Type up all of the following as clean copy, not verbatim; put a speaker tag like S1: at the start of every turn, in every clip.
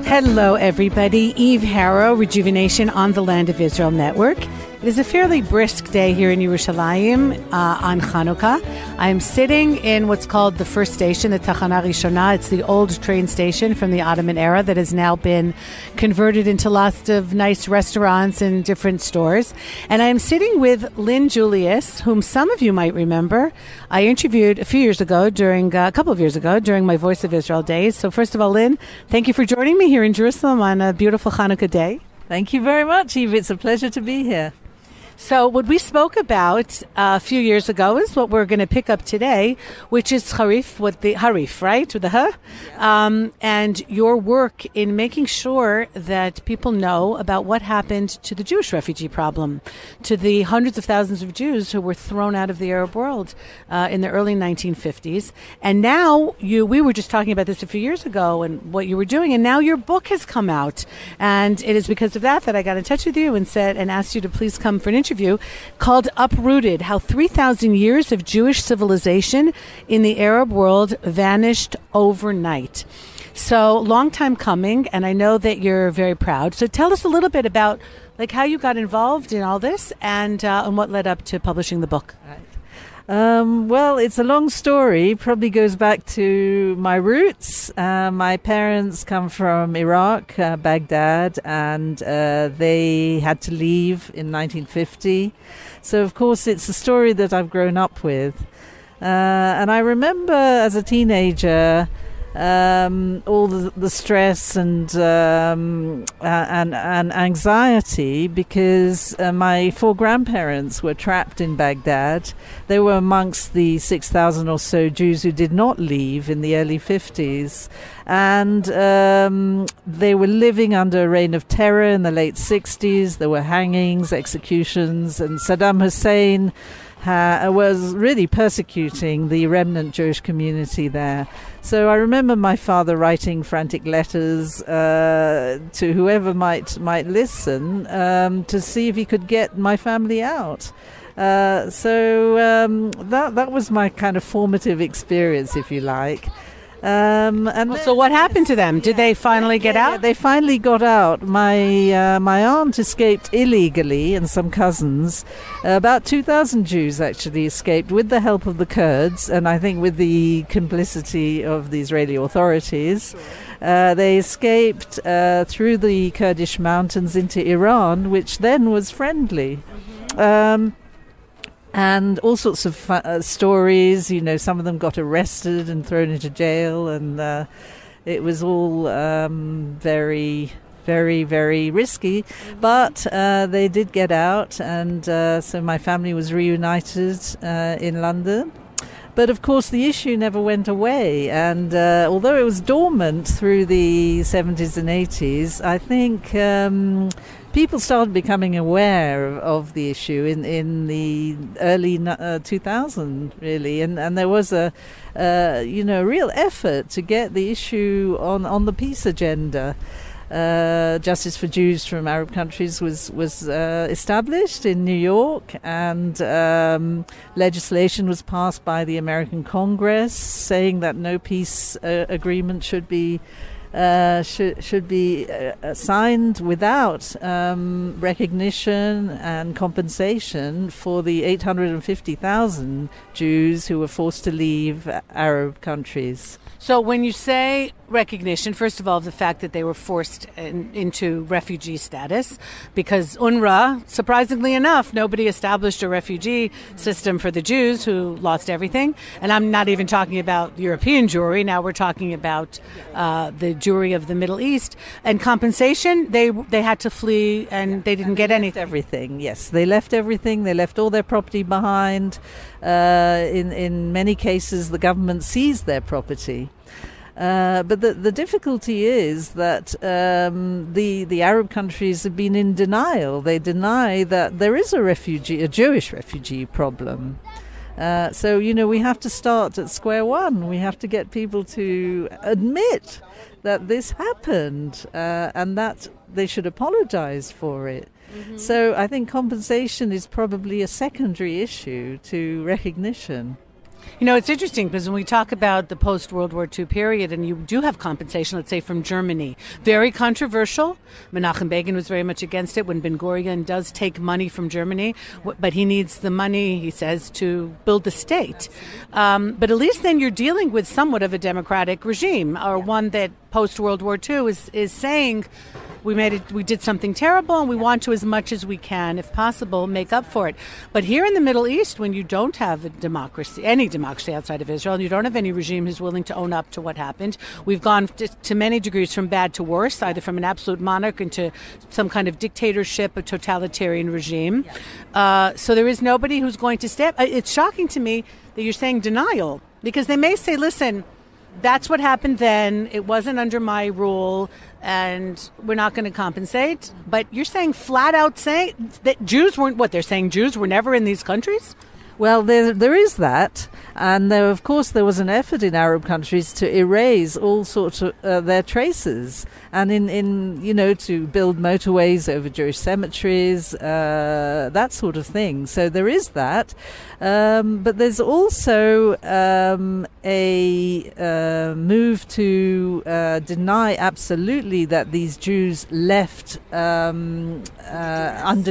S1: Hello, everybody. Eve Harrow, Rejuvenation on the Land of Israel Network. It is a fairly brisk day here in Yerushalayim on Hanukkah. I'm sitting in what's called the first station, the Tachana Rishona. It's the old train station from the Ottoman era that has now been converted into lots of nice restaurants and different stores. And I am sitting with Lyn Julius, whom some of you might remember. I interviewed a couple of years ago, during my Voice of Israel days. So first of all, Lyn, thank you for joining me here in Jerusalem on a beautiful Hanukkah day.
S2: Thank you very much, Eve. It's a pleasure to be here.
S1: So what we spoke about a few years ago is what we're going to pick up today, which is Harif, right? With the H? And your work in making sure that people know about what happened to the Jewish refugee problem, to the hundreds of thousands of Jews who were thrown out of the Arab world in the early 1950s. And now we were just talking about this a few years ago and what you were doing, and now your book has come out. And it is because of that I got in touch with you and asked you to please come for an interview called Uprooted, How 3,000 Years of Jewish Civilization in the Arab World Vanished Overnight. So, long time coming, and I know that you're very proud. So tell us a little bit about how you got involved in all this and what led up to publishing the book.
S2: Right. Well, it's a long story, probably goes back to my roots. My parents come from Iraq, Baghdad, and they had to leave in 1950. So, of course, it's a story that I've grown up with. And I remember as a teenager all the stress and anxiety because my four grandparents were trapped in Baghdad. They were amongst the 6,000 or so Jews who did not leave in the early 50s. And they were living under a reign of terror in the late 60s. There were hangings, executions, and Saddam Hussein was really persecuting the remnant Jewish community there. So I remember my father writing frantic letters to whoever might listen to see if he could get my family out. So that was my kind of formative experience, if you like.
S1: So what happened to them? Did they finally get out?
S2: Yeah, they finally got out. My aunt escaped illegally, and some cousins. About 2,000 Jews actually escaped with the help of the Kurds, and I think with the complicity of the Israeli authorities. They escaped through the Kurdish mountains into Iran, which then was friendly. And all sorts of stories, some of them got arrested and thrown into jail, and it was all very, very, very risky. But they did get out, and so my family was reunited in London. But of course the issue never went away, and although it was dormant through the 70s and 80s, I think people started becoming aware of the issue in the early 2000s, really, and there was a real effort to get the issue on the peace agenda. Justice for Jews from Arab countries was established in New York, and legislation was passed by the American Congress saying that no peace agreement should be signed without recognition and compensation for the 850,000 Jews who were forced to leave Arab countries.
S1: So when you say recognition, first of all, the fact that they were forced into refugee status, because UNRWA, surprisingly enough, nobody established a refugee system for the Jews who lost everything. And I'm not even talking about European Jewry. Now we're talking about the Jewry of the Middle East. And compensation, they had to flee, and they didn't get anything.
S2: Everything, yes. They left everything. They left all their property behind. In many cases, the government seized their property. But the difficulty is that the Arab countries have been in denial. They deny that there is a Jewish refugee problem. So, we have to start at square one. We have to get people to admit that this happened and that they should apologize for it. Mm-hmm. So I think compensation is probably a secondary issue to recognition.
S1: You know, it's interesting because when we talk about the post-World War II period, and you do have compensation, let's say, from Germany, very controversial. Menachem Begin was very much against it when Ben-Gurion does take money from Germany, but he needs the money, he says, to build the state. But at least then you're dealing with somewhat of a democratic regime, or one that post-World War II is saying, we did something terrible, and we want to, as much as we can, if possible, make up for it. But here in the Middle East, when you don't have a democracy, any democracy outside of Israel, and you don't have any regime who's willing to own up to what happened, we've gone to many degrees from bad to worse, either from an absolute monarch into some kind of dictatorship, a totalitarian regime. So there is nobody who's going to step. It's shocking to me that you're saying denial, because they may say, listen, that's what happened then. It wasn't under my rule, and we're not going to compensate. But you're saying flat out saying that Jews weren't, what, they're saying Jews were never in these countries?
S2: Well, there is that, and of course there was an effort in Arab countries to erase all sorts of their traces, and in to build motorways over Jewish cemeteries, that sort of thing. So there is that, but there's also a move to deny absolutely that these Jews left under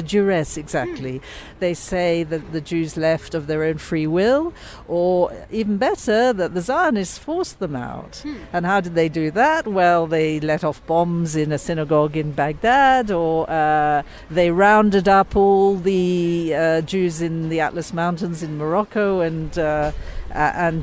S2: duress. Exactly, they say that the Jews left of their own free will, or even better, that the Zionists forced them out. And how did they do that? Well, they let off bombs in a synagogue in Baghdad, or they rounded up all the Jews in the Atlas Mountains in Morocco and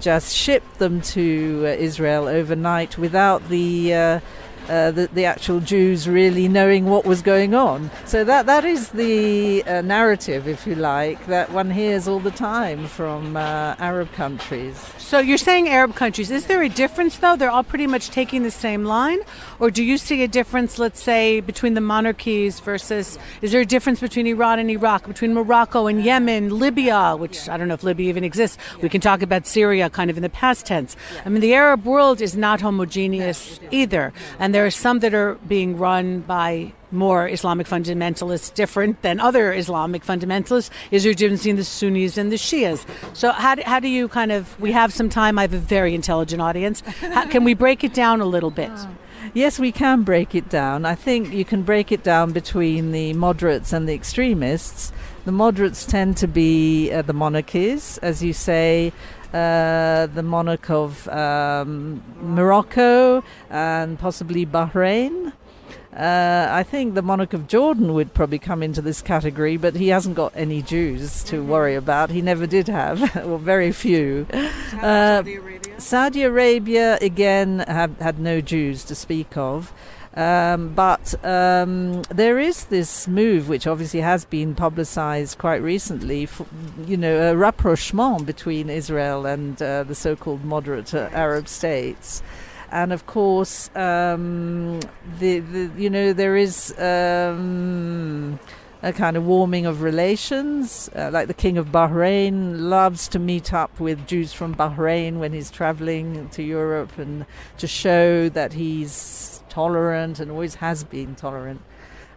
S2: just shipped them to Israel overnight without the actual Jews really knowing what was going on. So that is the narrative, if you like, that one hears all the time from Arab countries.
S1: So you're saying Arab countries. Is there a difference, though? They're all pretty much taking the same line? Or do you see a difference, let's say, between the monarchies versus... Is there a difference between Iran and Iraq, between Morocco and Yemen, Libya, which I don't know if Libya even exists. We can talk about Syria kind of in the past tense. I mean, the Arab world is not homogeneous either. And there are some that are being run by more Islamic fundamentalists, different than other Islamic fundamentalists. Is there a difference between the Sunnis and the Shias? So how do you kind of, we have some time, I have a very intelligent audience. Can we break it down a little bit?
S2: Yes, we can break it down. I think you can break it down between the moderates and the extremists. The moderates tend to be the monarchies, as you say, the monarch of Morocco and possibly Bahrain. I think the monarch of Jordan would probably come into this category, but he hasn't got any Jews to worry about. He never did have, or very few. Saudi Arabia, again, had no Jews to speak of. But there is this move, which obviously has been publicized quite recently, a rapprochement between Israel and the so-called moderate Arab states. And of course, there is a kind of warming of relations. Like the King of Bahrain loves to meet up with Jews from Bahrain when he's traveling to Europe, and to show that he's tolerant and always has been tolerant.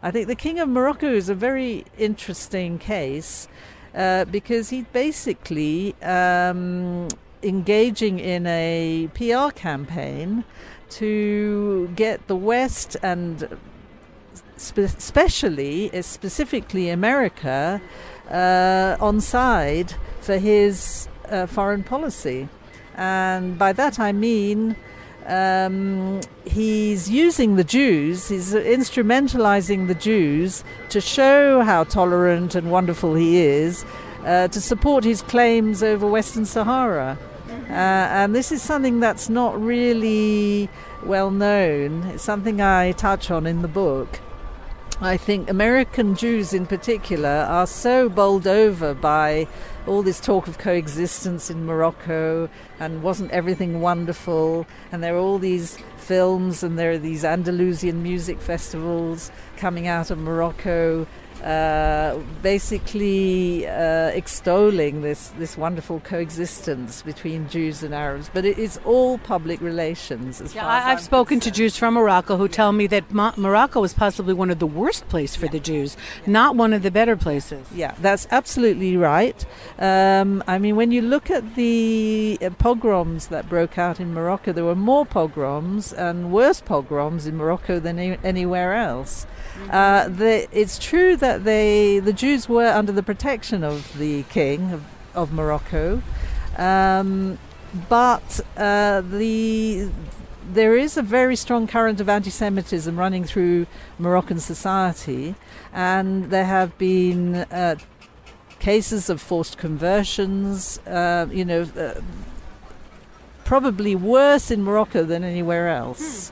S2: I think the King of Morocco is a very interesting case because he's basically engaging in a PR campaign to get the West and specifically America on side for his foreign policy. And by that I mean he's using the Jews, he's instrumentalizing the Jews to show how tolerant and wonderful he is, to support his claims over Western Sahara. And this is something that's not really well known. It's something I touch on in the book. I think American Jews in particular are so bowled over by all this talk of coexistence in Morocco, and wasn't everything wonderful, and there are all these films and there are these Andalusian music festivals coming out of Morocco, basically extolling this wonderful coexistence between Jews and Arabs. But it is all public relations.
S1: I've spoken to Jews from Morocco who tell me that Morocco is possibly one of the worst places for the Jews, not one of the better places.
S2: Yeah, that's absolutely right. I mean, when you look at the pogroms that broke out in Morocco, there were more pogroms and worse pogroms in Morocco than anywhere else. It's true that the Jews were under the protection of the king of Morocco, but there is a very strong current of anti-Semitism running through Moroccan society, and there have been cases of forced conversions, probably worse in Morocco than anywhere else.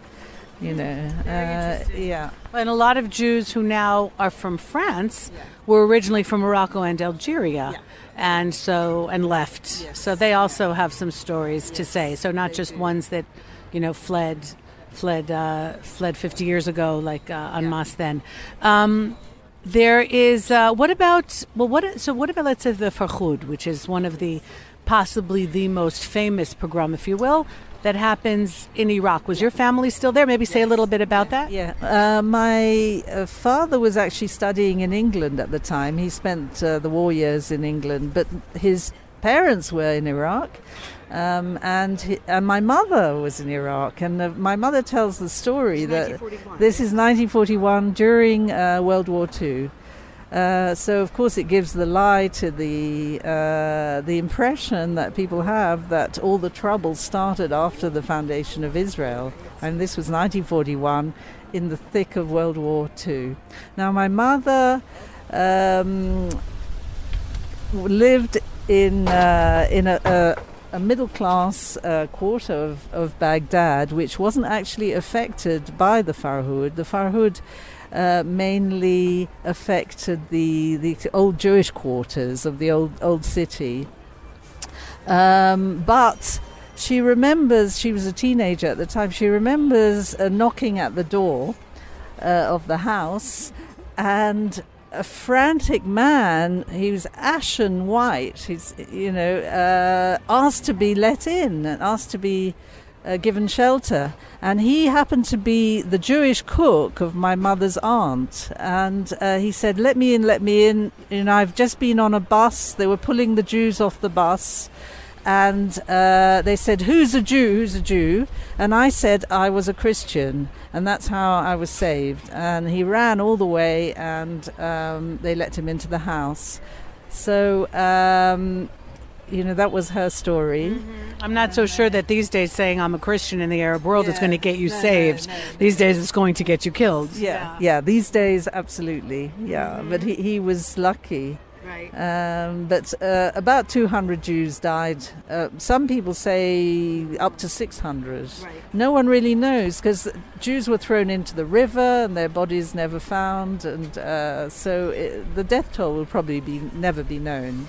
S2: Yeah.
S1: And a lot of Jews who now are from France were originally from Morocco and Algeria, and left.
S2: Yes.
S1: So they also have some stories to say. So not just ones that, fled 50 years ago, like en masse then. There is what about let's say the Farhud, which is one of the possibly the most famous pogrom, if you will, that happens in Iraq. Was your family still there? Maybe say a little bit about that.
S2: Yeah, my father was actually studying in England at the time. He spent the war years in England, but his parents were in Iraq, and my mother was in Iraq. And my mother tells the story that this is 1941 during World War II. So of course it gives the lie to the impression that people have that all the trouble started after the foundation of Israel, and this was 1941 in the thick of World War II. Now my mother lived in a middle class quarter of Baghdad, which wasn't actually affected by the Farhud. The Farhud mainly affected the old Jewish quarters of the old city. But she remembers, she was a teenager at the time, she remembers knocking at the door of the house, and a frantic man, he was ashen white, asked to be let in and asked to be given shelter, and he happened to be the Jewish cook of my mother's aunt, and he said, let me in, I've just been on a bus, they were pulling the Jews off the bus, and they said, who's a Jew, and I said I was a Christian, and that's how I was saved. And he ran all the way, and they let him into the house. So that was her story.
S1: Mm-hmm. I'm not so sure that these days saying I'm a Christian in the Arab world is going to get you saved. No. These days it's going to get you killed.
S2: Yeah, these days, absolutely. Yeah, but he was lucky.
S1: Right.
S2: But about 200 Jews died. Some people say up to 600.
S1: Right.
S2: No one really knows, because Jews were thrown into the river and their bodies never found, and so the death toll will probably never be known.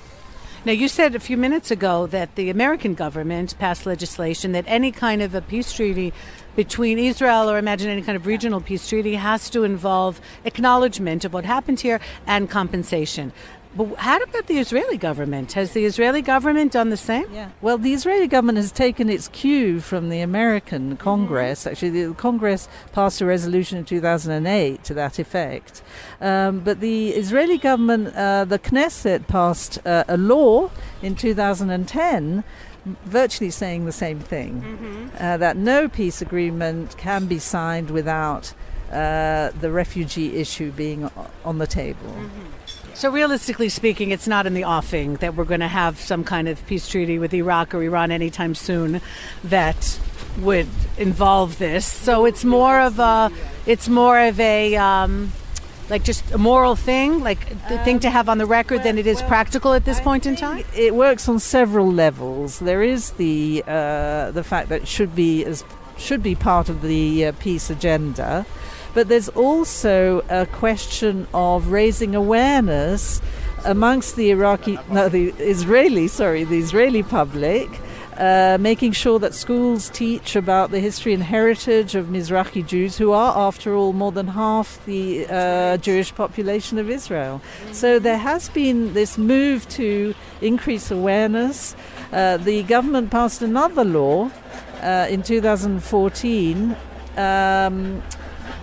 S1: Now, you said a few minutes ago that the American government passed legislation that any kind of a peace treaty between Israel, or imagine any kind of regional peace treaty, has to involve acknowledgement of what happened here and compensation. But how about the Israeli government? Has the Israeli government done the same?
S2: Yeah. Well, the Israeli government has taken its cue from the American Congress. Mm-hmm. Actually, the Congress passed a resolution in 2008 to that effect. But the Israeli government, the Knesset, passed a law in 2010 virtually saying the same thing, that no peace agreement can be signed without the refugee issue being on the table.
S1: Mm-hmm. So realistically speaking, it's not in the offing that we're going to have some kind of peace treaty with Iraq or Iran anytime soon that would involve this. So it's more of a like just a moral thing, like the thing to have on the record than it is practical at this point in time?
S2: It works on several levels. There is the fact that it should be part of the peace agenda. But there's also a question of raising awareness amongst the Israeli public making sure that schools teach about the history and heritage of Mizrahi Jews, who are, after all, more than half the Jewish population of Israel. So there has been this move to increase awareness. The government passed another law in 2014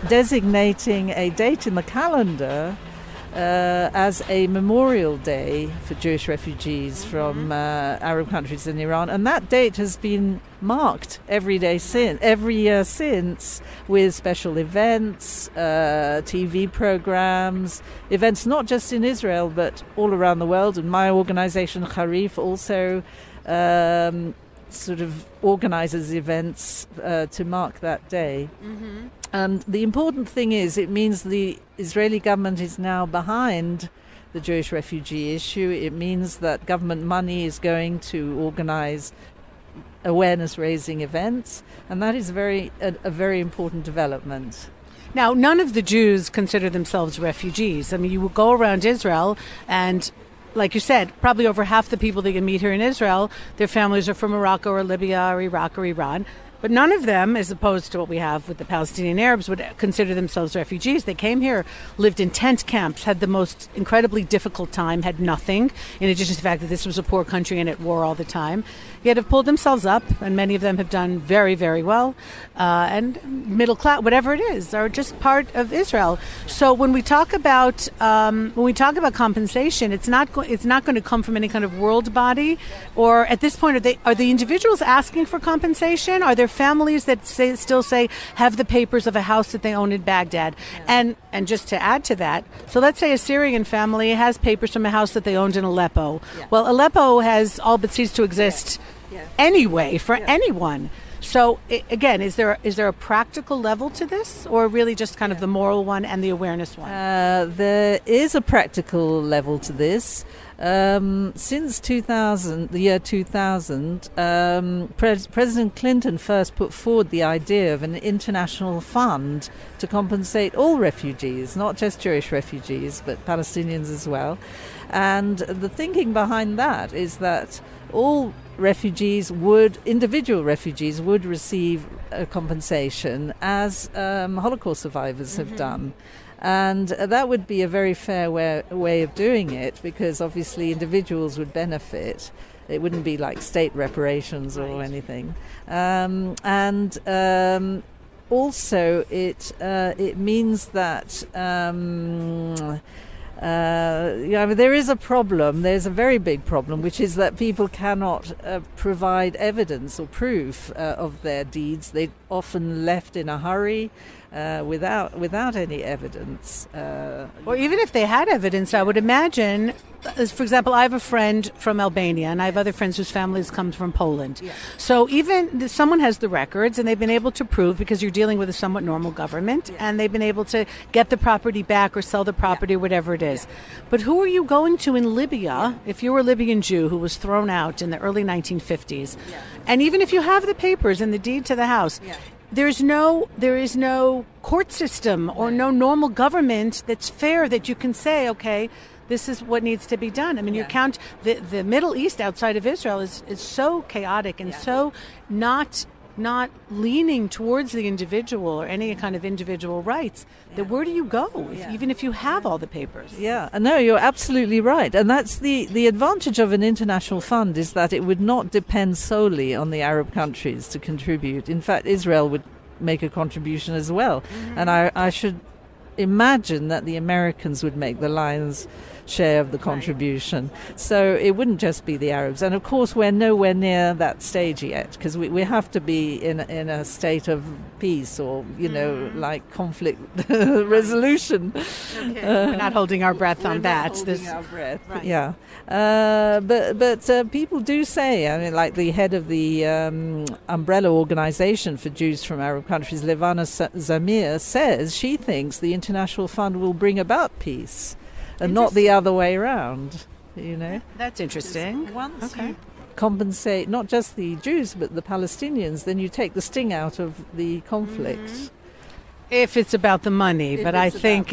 S2: designating a date in the calendar as a memorial day for Jewish refugees from Arab countries in Iran, and that date has been marked every year since, with special events, TV programs, events not just in Israel but all around the world. And my organization Harif also sort of organizes events to mark that day. And the important thing is, it means the Israeli government is now behind the Jewish refugee issue. It means that government money is going to organize awareness-raising events, and that is a very important development.
S1: Now, none of the Jews consider themselves refugees. I mean, you will go around Israel and, like you said, probably over half the people that you meet here in Israel, their families are from Morocco or Libya or Iraq or Iran. But none of them, as opposed to what we have with the Palestinian Arabs, would consider themselves refugees. They came here, lived in tent camps, had the most incredibly difficult time, had nothing, in addition to the fact that this was a poor country and at war all the time. Yet have pulled themselves up, and many of them have done very, very well. And middle class, whatever it is, are just part of Israel. So when we talk about compensation, it's not going to come from any kind of world body, or at this point, are the individuals asking for compensation? Are there families that still say have the papers of a house that they own in Baghdad? Yeah. And just to add to that, so let's say a Syrian family has papers from a house that they owned in Aleppo. Yeah. Well, Aleppo has all but ceased to exist anyway for anyone. So again, is there a practical level to this, or really just kind of the moral one and the awareness one?
S2: There is a practical level to this. Since the year 2000, President Clinton first put forward the idea of an international fund to compensate all refugees, not just Jewish refugees, but Palestinians as well. And the thinking behind that is that all individual refugees would receive a compensation, as Holocaust survivors have done. And that would be a very fair way of doing it, because obviously individuals would benefit. It wouldn't be like state reparations or anything. Also it means that there is a problem. There's a very big problem, which is that people cannot provide evidence or proof of their deeds. They're often left in a hurry without any evidence.
S1: Or even if they had evidence, I would imagine, for example, I have a friend from Albania, and I have other friends whose families come from Poland. Yeah. So even someone has the records, and they've been able to prove, because you're dealing with a somewhat normal government, and they've been able to get the property back or sell the property, whatever it is. But who are you going to in Libya, if you were a Libyan Jew who was thrown out in the early 1950s, and even if you have the papers and the deed to the house, there is no court system or no normal government that's fair, that you can say, okay, this is what needs to be done. I mean, you count the Middle East outside of Israel is so chaotic and so not leaning towards the individual or any kind of individual rights. That where do you go, even if you have all the papers? Yeah,
S2: no, you're absolutely right. And that's the advantage of an international fund, is that it would not depend solely on the Arab countries to contribute. In fact, Israel would make a contribution as well. And I should imagine that the Americans would make the lion's share of the contribution. So it wouldn't just be the Arabs. And of course, we're nowhere near that stage yet, because we have to be in a state of peace, or, like conflict resolution.
S1: Okay. We're not holding our breath on that.
S2: Our breath. Right. Yeah. But people do say, I mean, like the head of the umbrella organization for Jews from Arab countries, Levana Zamir, says she thinks the international fund will bring about peace, and not the other way around,
S1: That's interesting.
S2: Once you compensate not just the Jews but the Palestinians, then you take the sting out of the conflict.
S1: If it's about the money, but I think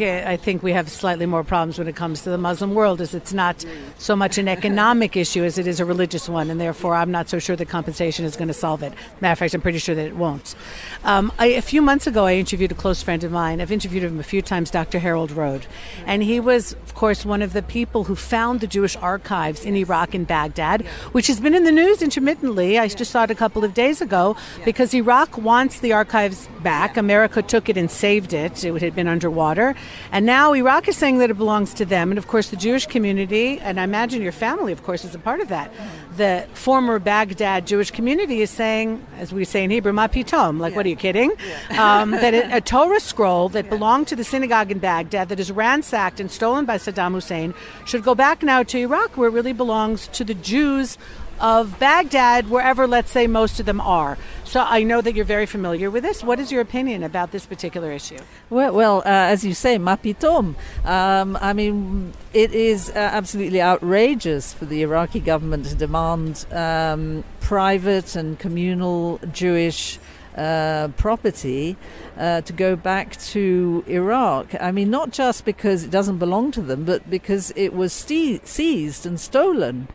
S1: we have slightly more problems when it comes to the Muslim world, as it's not so much an economic issue as it is a religious one, and therefore I'm not so sure that compensation is going to solve it. Matter of fact, I'm pretty sure that it won't. A few months ago, I interviewed a close friend of mine. I've interviewed him a few times, Dr. Harold Rode, and he was, of course, one of the people who found the Jewish archives in Iraq and Baghdad, which has been in the news intermittently. I just saw it a couple of days ago, because Iraq wants the archives back. America took it and saved it. It had been underwater. And now Iraq is saying that it belongs to them. And, of course, the Jewish community, and I imagine your family, of course, is a part of that. The former Baghdad Jewish community is saying, as we say in Hebrew, ma pitom, like, what are you kidding? That a Torah scroll that belonged to the synagogue in Baghdad that is ransacked and stolen by Saddam Hussein should go back now to Iraq, where it really belongs to the Jews of Baghdad, wherever, let's say, most of them are. So I know that you're very familiar with this. What is your opinion about this particular issue?
S2: Well, as you say, ma pitom. I mean, it is absolutely outrageous for the Iraqi government to demand private and communal Jewish property to go back to Iraq. I mean, not just because it doesn't belong to them, but because it was seized and stolen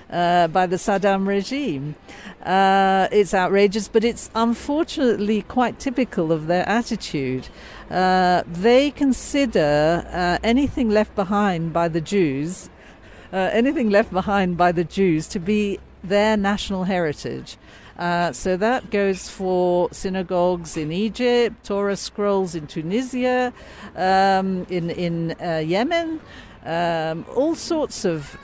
S2: by the Saddam regime. It's outrageous, but it's unfortunately quite typical of their attitude. They consider anything left behind by the Jews to be their national heritage. So that goes for synagogues in Egypt, Torah scrolls in Tunisia, in Yemen, all sorts of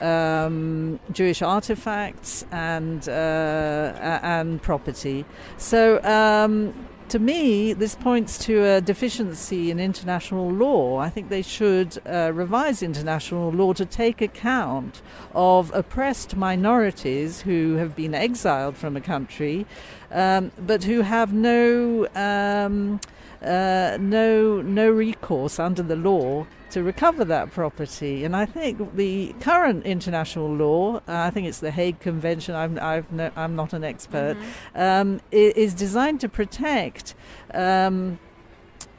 S2: Jewish artifacts and property. So to me, this points to a deficiency in international law. I think they should revise international law to take account of oppressed minorities who have been exiled from a country, but who have no recourse under the law to recover that property. And I think the current international law, I think it's the Hague Convention, I'm not an expert, is designed to protect sort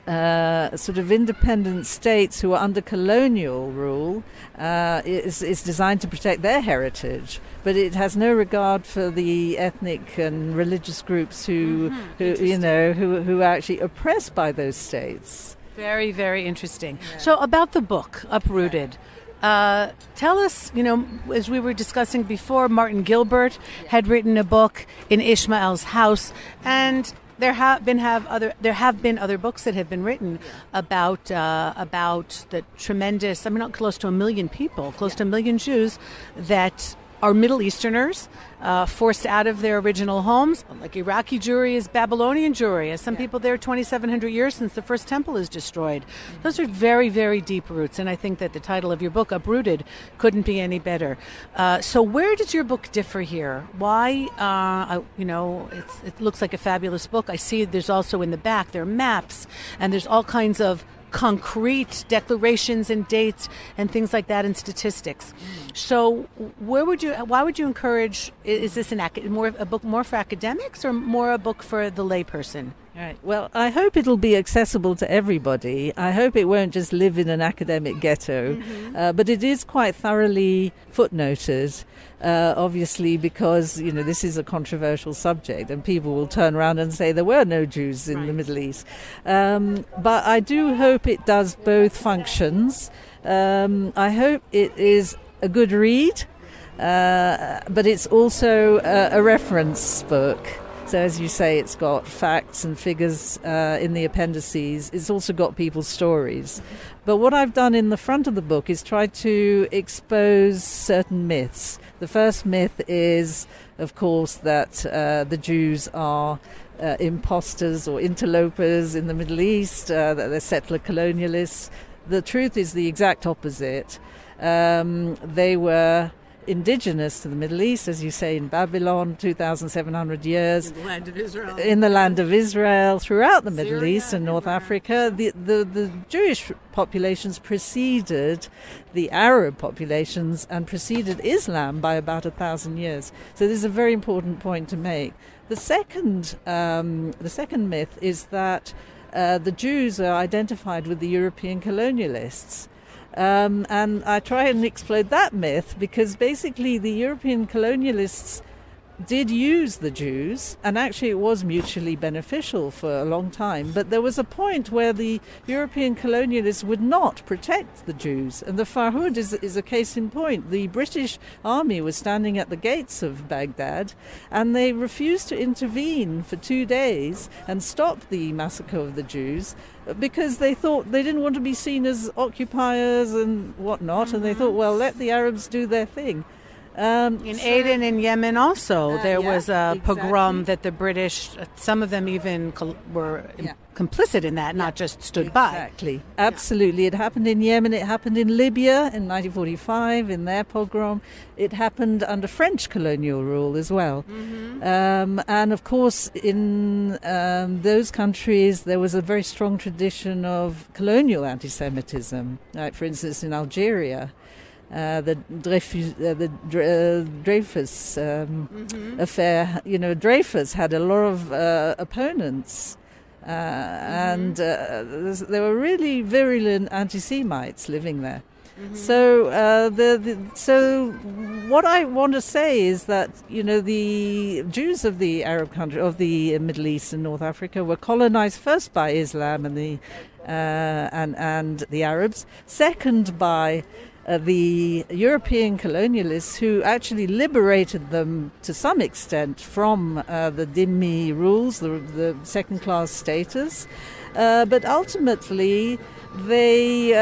S2: of independent states who are under colonial rule. It's designed to protect their heritage, but it has no regard for the ethnic and religious groups who are actually oppressed by those states.
S1: Very, very interesting. Yeah. So about the book, Uprooted, tell us, as we were discussing before, Martin Gilbert had written a book, In Ishmael's House, and there have been other books that have been written about the tremendous, close to 1 million people, close to 1 million Jews that are Middle Easterners, forced out of their original homes. Like Iraqi Jewry is Babylonian Jewry. As some people there, 2,700 years since the first temple is destroyed. Those are very, very deep roots, and I think that the title of your book, Uprooted, couldn't be any better. So where does your book differ here? Why? It looks like a fabulous book. I see there's also in the back, there are maps, and there's all kinds of concrete declarations and dates and things like that and statistics. So why would you encourage, is this a book more for academics or more a book for the layperson?
S2: Right. Well, I hope it'll be accessible to everybody. I hope it won't just live in an academic ghetto, but it is quite thoroughly footnoted, obviously, because this is a controversial subject, and people will turn around and say there were no Jews in the Middle East. But I do hope it does both functions. I hope it is a good read, but it's also a reference book. So as you say, it's got facts and figures in the appendices. It's also got people's stories. But what I've done in the front of the book is try to expose certain myths. The first myth is, of course, that the Jews are imposters or interlopers in the Middle East, that they're settler colonialists. The truth is the exact opposite. They were indigenous to the Middle East, as you say, in Babylon, 2,700 years.
S1: In the land of Israel.
S2: In the land of Israel, throughout the Middle East and North Africa. The Jewish populations preceded the Arab populations and preceded Islam by about 1,000 years. So this is a very important point to make. The second myth is that the Jews are identified with the European colonialists. And I try and explode that myth, because basically the European colonialists did use the Jews, and actually it was mutually beneficial for a long time. But there was a point where the European colonialists would not protect the Jews. And the Farhud is a case in point. The British army was standing at the gates of Baghdad, and they refused to intervene for 2 days and stop the massacre of the Jews, because they thought they didn't want to be seen as occupiers and whatnot. And they thought, well, let the Arabs do their thing.
S1: In Aden and Yemen also, there was a pogrom that the British, some of them even were complicit in that, not just stood by.
S2: Exactly, absolutely. It happened in Yemen, it happened in Libya in 1945, in their pogrom. It happened under French colonial rule as well. And of course, in those countries, there was a very strong tradition of colonial anti-Semitism. Like, for instance, in Algeria, the Dreyfus affair. Dreyfus had a lot of opponents, and there were really virulent anti-Semites living there. So, so what I want to say is that the Jews of the Arab country, of the Middle East and North Africa, were colonized first by Islam and the Arabs, second by the European colonialists, who actually liberated them to some extent from the dhimmi rules, the second-class status. But ultimately, they,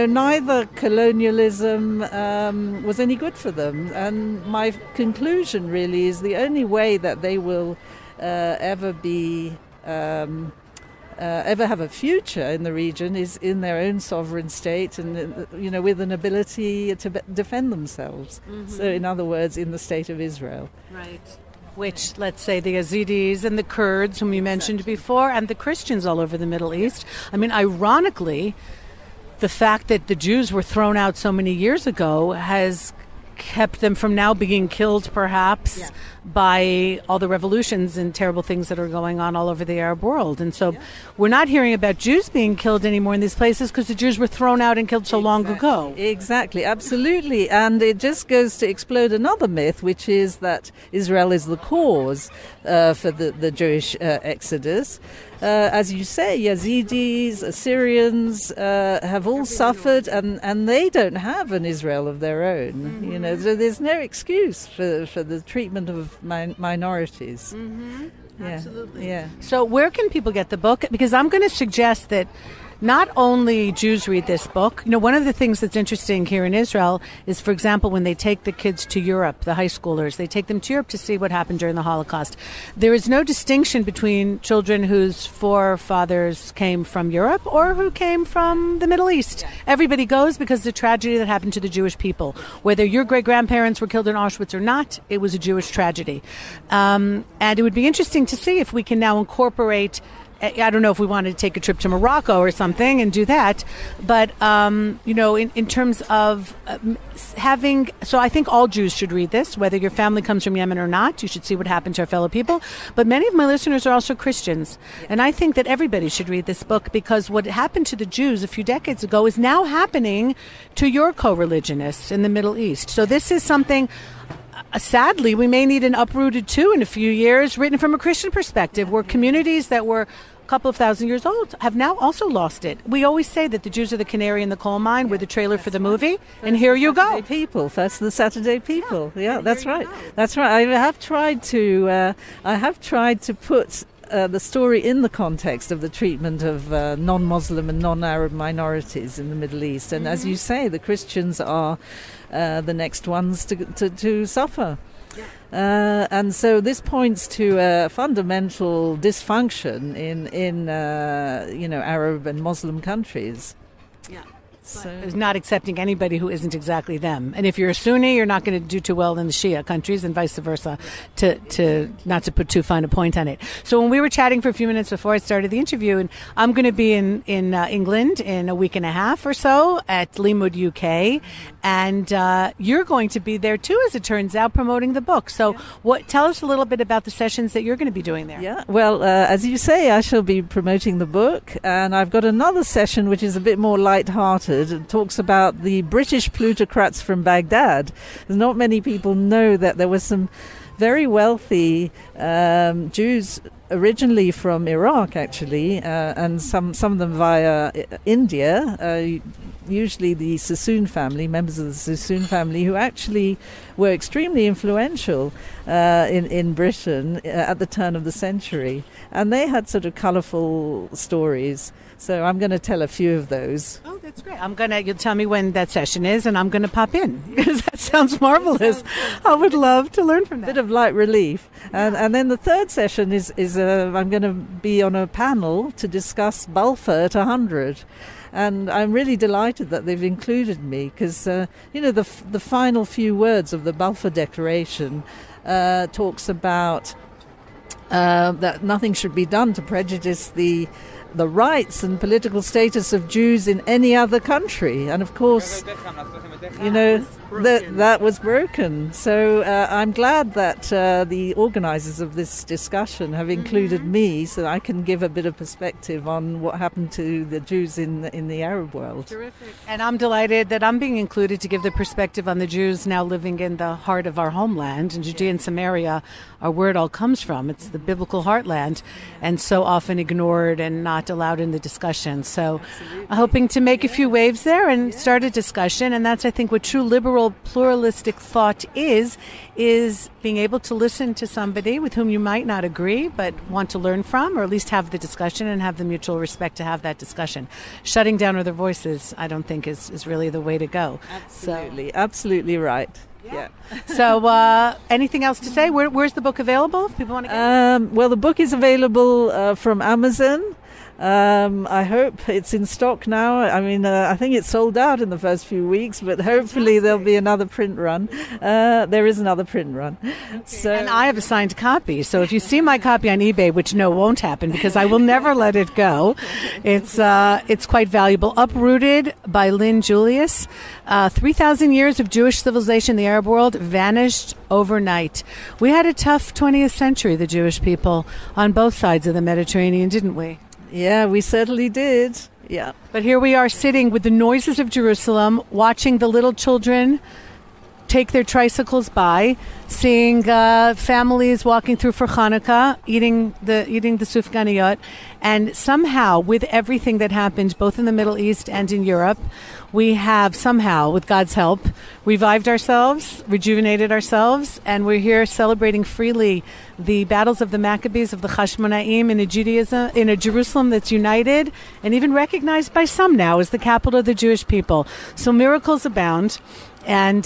S2: neither colonialism was any good for them. And my conclusion really is the only way that they will ever have a future in the region is in their own sovereign state, and with an ability to defend themselves. So, in other words, in the state of Israel.
S1: Right. Which, let's say, the Yazidis and the Kurds, whom you mentioned before, and the Christians all over the Middle East. I mean, ironically, the fact that the Jews were thrown out so many years ago has kept them from now being killed, perhaps, by all the revolutions and terrible things that are going on all over the Arab world. And so we're not hearing about Jews being killed anymore in these places because the Jews were thrown out and killed so long ago.
S2: Exactly, absolutely. And it just goes to explode another myth, which is that Israel is the cause for the Jewish exodus. As you say, Yazidis, Assyrians have all suffered, and they don't have an Israel of their own. So there's no excuse for the treatment of minorities.
S1: Absolutely.
S2: Yeah.
S1: So where can people get the book? Because I'm going to suggest that not only Jews read this book. One of the things that's interesting here in Israel is, for example, when they take the kids to Europe, the high schoolers, they take them to Europe to see what happened during the Holocaust. There is no distinction between children whose forefathers came from Europe or who came from the Middle East. Everybody goes because of the tragedy that happened to the Jewish people. Whether your great-grandparents were killed in Auschwitz or not, it was a Jewish tragedy. And it would be interesting to see if we can now incorporate, I don't know if we wanted to take a trip to Morocco or something and do that, but, in terms of having, so I think all Jews should read this, whether your family comes from Yemen or not. You should see what happened to our fellow people. But many of my listeners are also Christians. And I think that everybody should read this book, because what happened to the Jews a few decades ago is now happening to your co-religionists in the Middle East. So this is something, sadly, we may need an Uprooted 2 in a few years, written from a Christian perspective, where communities that were a couple of thousand years old have now also lost it. We always say that the Jews are the canary in the coal mine. We're the trailer for the movie, and here you go.
S2: First the Saturday people. Yeah, that's right. That's right. I have tried to put the story in the context of the treatment of non-Muslim and non-Arab minorities in the Middle East. And as you say, the Christians are the next ones to suffer. And so this points to a fundamental dysfunction in Arab and Muslim countries.
S1: Yeah. So it's not accepting anybody who isn't exactly them. And if you're a Sunni, you're not going to do too well in the Shia countries, and vice versa, to not to put too fine a point on it. So when we were chatting for a few minutes before I started the interview, and I'm going to be in England in a week and a half or so at Limud UK, And you're going to be there too, as it turns out, promoting the book. So tell us a little bit about the sessions that you're going to be doing there.
S2: Yeah, well, as you say, I shall be promoting the book, and I've got another session which is a bit more light-hearted. It talks about the British plutocrats from Baghdad. Not many people know that there were some very wealthy Jews originally from Iraq, actually, and some of them via India, usually the Sassoon family, members of the Sassoon family, who actually were extremely influential in Britain at the turn of the century. And they had sort of colourful stories. So I'm going to tell a few of those.
S1: Oh, that's great. You'll tell me when that session is, and I'm going to pop in, because that sounds marvelous. I would love to learn from that.
S2: A bit of light relief. And then the third session is I'm going to be on a panel to discuss Balfour at 100. And I'm really delighted that they've included me, because, the final few words of the Balfour Declaration talks about that nothing should be done to prejudice the rights and political status of Jews in any other country. And of course, that was broken. So I'm glad that the organisers of this discussion have included me, so I can give a bit of perspective on what happened to the Jews in the Arab world.
S1: Terrific. And I'm delighted that I'm being included to give the perspective on the Jews now living in the heart of our homeland, in Judea and Samaria, where it all comes from. It's the biblical heartland, and so often ignored and not allowed in the discussion. So hoping to make a few waves there and start a discussion. And that's, I think, what true liberal pluralistic thought is being able to listen to somebody with whom you might not agree but want to learn from, or at least have the discussion and have the mutual respect to have that discussion. Shutting down other voices, I don't think, is really the way to go.
S2: Absolutely right. Yeah.
S1: So anything else to say? Where's the book available if people want to get it?
S2: Well, the book is available from Amazon. I hope it's in stock now. I mean, I think it's sold out in the first few weeks, but hopefully there'll be another print run. There is another print run.
S1: Okay. So, and I have a signed copy. So if you see my copy on eBay, which won't happen because I will never let it go, it's quite valuable. Uprooted by Lyn Julius. 3,000 years of Jewish civilization in the Arab world vanished overnight. We had a tough 20th century, the Jewish people, on both sides of the Mediterranean, didn't we?
S2: Yeah, we certainly did. Yeah.
S1: But here we are sitting with the noises of Jerusalem, watching the little children take their tricycles by, seeing families walking through for Hanukkah, eating the sufganiyot, and somehow, with everything that happened both in the Middle East and in Europe, we have somehow, with God's help, revived ourselves, rejuvenated ourselves, and we're here celebrating freely the battles of the Maccabees, of the Hashmonaim, in a Jerusalem that's united and even recognized by some now as the capital of the Jewish people. So miracles abound, and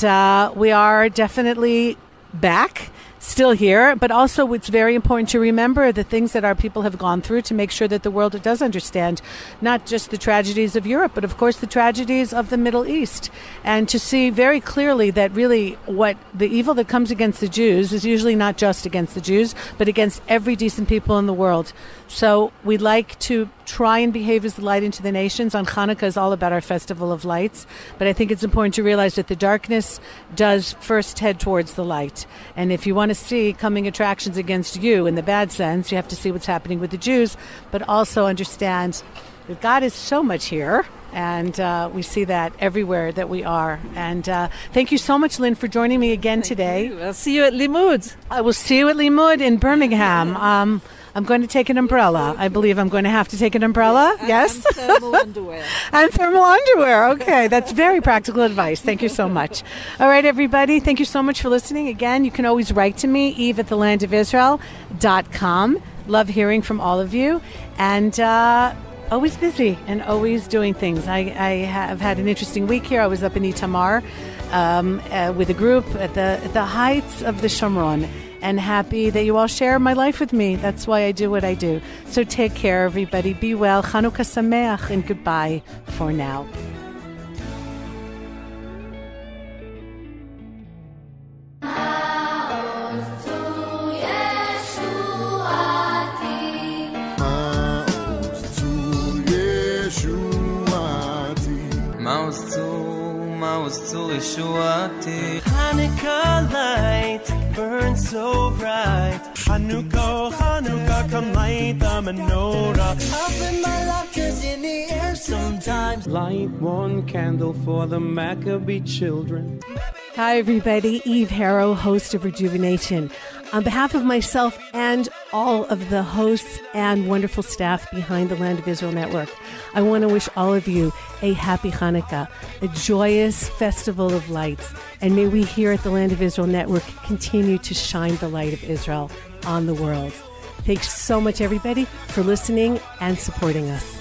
S1: we are definitely back, still here, but also it's very important to remember the things that our people have gone through to make sure that the world does understand not just the tragedies of Europe, but of course the tragedies of the Middle East, and to see very clearly that really what the evil that comes against the Jews is usually not just against the Jews, but against every decent people in the world. So we like to try and behave as the light into the nations. On Hanukkah is all about our festival of lights, but I think it's important to realize that the darkness does first head towards the light. And if you want to see coming attractions against you in the bad sense, you have to see what's happening with the Jews, but also understand that God is so much here, and we see that everywhere that we are. And thank you so much, Lyn, for joining me again today.
S2: I'll see you at Limud.
S1: I will see you at Limud in Birmingham. I'm going to take an umbrella. I believe I'm going to have to take an umbrella. Yes?
S2: And thermal underwear.
S1: And thermal underwear. Okay, that's very practical advice. Thank you so much. All right, everybody. Thank you so much for listening. Again, you can always write to me, eve@thelandofisrael.com. Love hearing from all of you. And always busy and always doing things. I have had an interesting week here. I was up in Itamar with a group at the heights of the Shomron. And happy that you all share my life with me. That's why I do what I do. So take care, everybody. Be well. Chanukah Sameach, and goodbye for now.
S3: Maus Hanukkah light burns so bright. Hanukkah, Hanukkah, come light the menorah. Up in my lockers in the air sometimes.
S4: Light one candle for the Maccabee children.
S1: Hi, everybody. Eve Harrow, host of Rejuvenation. On behalf of myself and all of the hosts and wonderful staff behind the Land of Israel Network, I want to wish all of you a happy Hanukkah, a joyous festival of lights, and may we here at the Land of Israel Network continue to shine the light of Israel on the world. Thanks so much, everybody, for listening and supporting us.